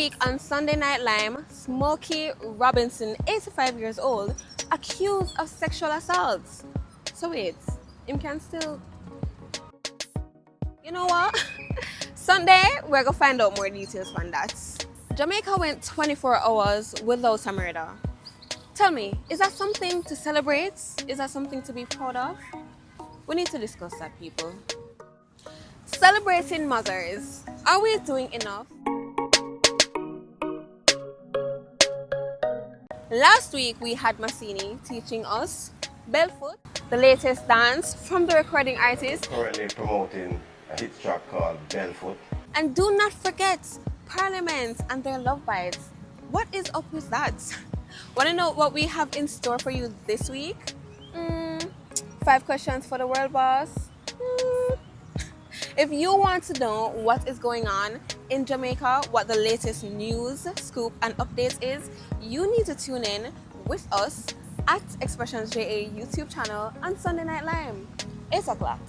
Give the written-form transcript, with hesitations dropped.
week on Sunday Night Lyme, Smokey Robinson, 85 years old, accused of sexual assault. So wait, him can still... You know what? Sunday, we're gonna find out more details on that. Jamaica went 24 hours without a murder. Tell me, is that something to celebrate? Is that something to be proud of? We need to discuss that, people. Celebrating mothers. Are we doing enough? Last week, we had Massini teaching us Belfoot, the latest dance from the recording artist. Currently promoting a hit track called Belfoot. And do not forget Parliament and their love bites. What is up with that? Want to know what we have in store for you this week? 5 questions for the world boss. If you want to know what is going on in Jamaica, what the latest news, scoop, and updates is, you need to tune in with us at Expressions JA YouTube channel on Sunday Night Lyme, 8 o'clock.